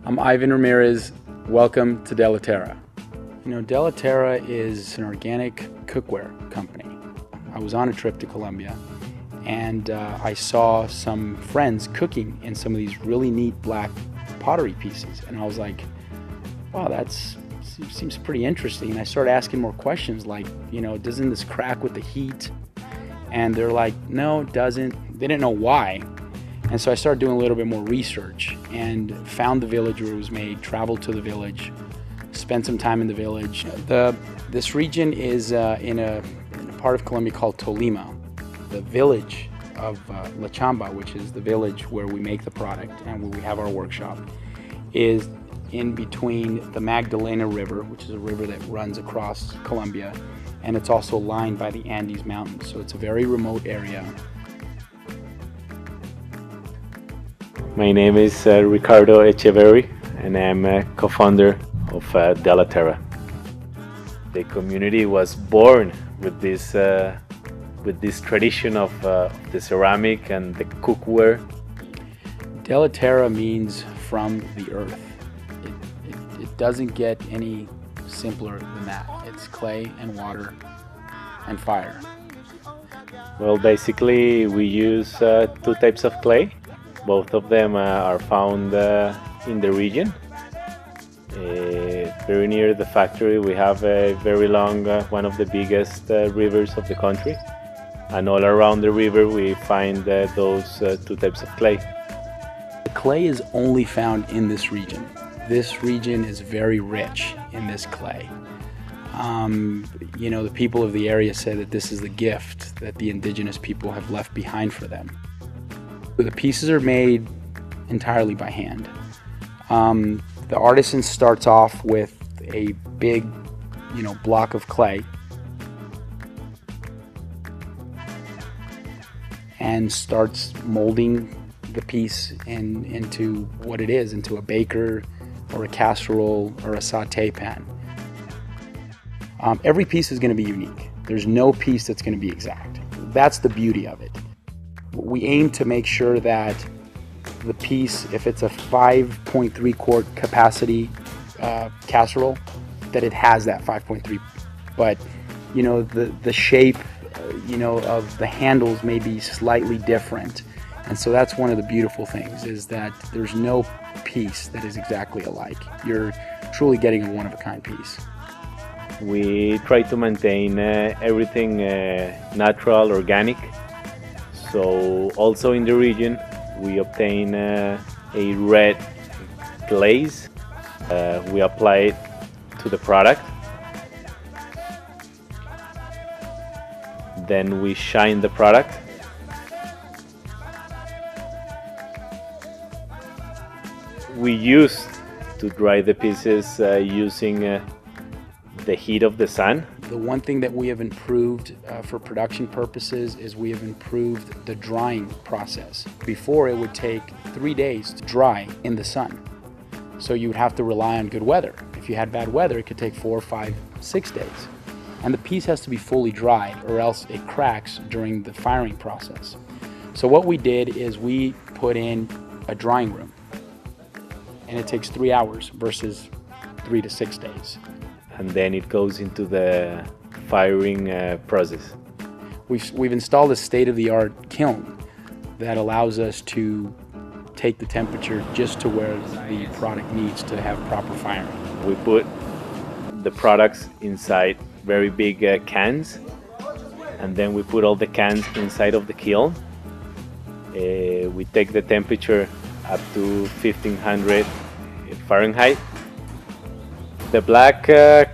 I'm Ivan Ramirez. Welcome to Terra. Terra is an organic cookware company. I was on a trip to Colombia and I saw some friends cooking in some of these really neat black pottery pieces, and I was like, wow, that seems pretty interesting. And I started asking more questions like, doesn't this crack with the heat? And they're like, no, it doesn't. They didn't know why. And so I started doing a little bit more research and found the village where it was made, traveled to the village, spent some time in the village. This region is in a part of Colombia called Tolima. The village of La Chamba, which is the village where we make the product and where we have our workshop, is in between the Magdalena River, which is a river that runs across Colombia, and it's also lined by the Andes Mountains, so it's a very remote area. My name is Ricardo Echeverry, and I'm a co-founder of Terra. The community was born with this tradition of the ceramic and the cookware. Terra means from the earth. It doesn't get any simpler than that. It's clay and water and fire. Well, basically we use two types of clay. Both of them are found in the region. Very near the factory we have a very long, one of the biggest rivers of the country. And all around the river we find those two types of clay. The clay is only found in this region. This region is very rich in this clay. The people of the area say that this is the gift that the indigenous people have left behind for them. The pieces are made entirely by hand. The artisan starts off with a big, block of clay and starts molding the piece into what it is, into a baker or a casserole or a sauté pan. Every piece is going to be unique. There's no piece that's going to be exact. That's the beauty of it. We aim to make sure that the piece, if it's a 5.3 quart capacity casserole, that it has that 5.3. But the shape of the handles may be slightly different, and so that's one of the beautiful things, is that there's no piece that is exactly alike. You're truly getting a one-of-a-kind piece. We try to maintain everything natural, organic. So also in the region we obtain a red glaze. We apply it to the product. Then we shine the product. We used to dry the pieces using the heat of the sun. The one thing that we have improved for production purposes is we have improved the drying process. Before, it would take 3 days to dry in the sun. So you would have to rely on good weather. If you had bad weather, it could take 4, 5, 6 days. And the piece has to be fully dried, or else it cracks during the firing process. So what we did is we put in a drying room, and it takes 3 hours versus 3 to 6 days. And then it goes into the firing process. We've installed a state-of-the-art kiln that allows us to take the temperature just to where the product needs to have proper firing. We put the products inside very big cans, and then we put all the cans inside of the kiln. We take the temperature up to 1500 Fahrenheit. The black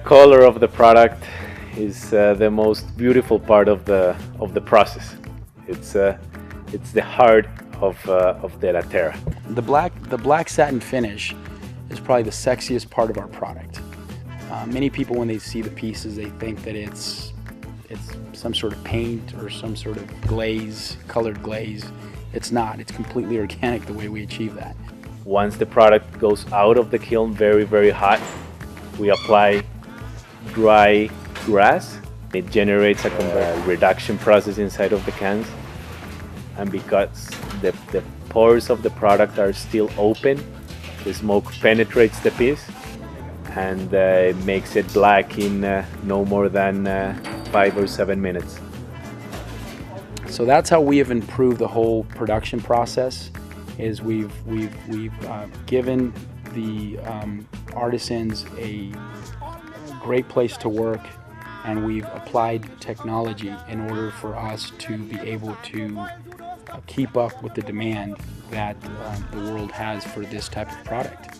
color of the product is the most beautiful part of the process. It's the heart of the Terra. The black satin finish is probably the sexiest part of our product. Many people, when they see the pieces, they think that it's some sort of paint or some sort of glaze, colored glaze. It's not. It's completely organic the way we achieve that. Once the product goes out of the kiln very, very hot, we apply dry grass. It generates a reduction process inside of the cans, and because the pores of the product are still open, The smoke penetrates the piece and makes it black in no more than 5 or 7 minutes. So that's how we have improved the whole production process. Is we've given the artisans a great place to work, and we've applied technology in order for us to be able to keep up with the demand that the world has for this type of product.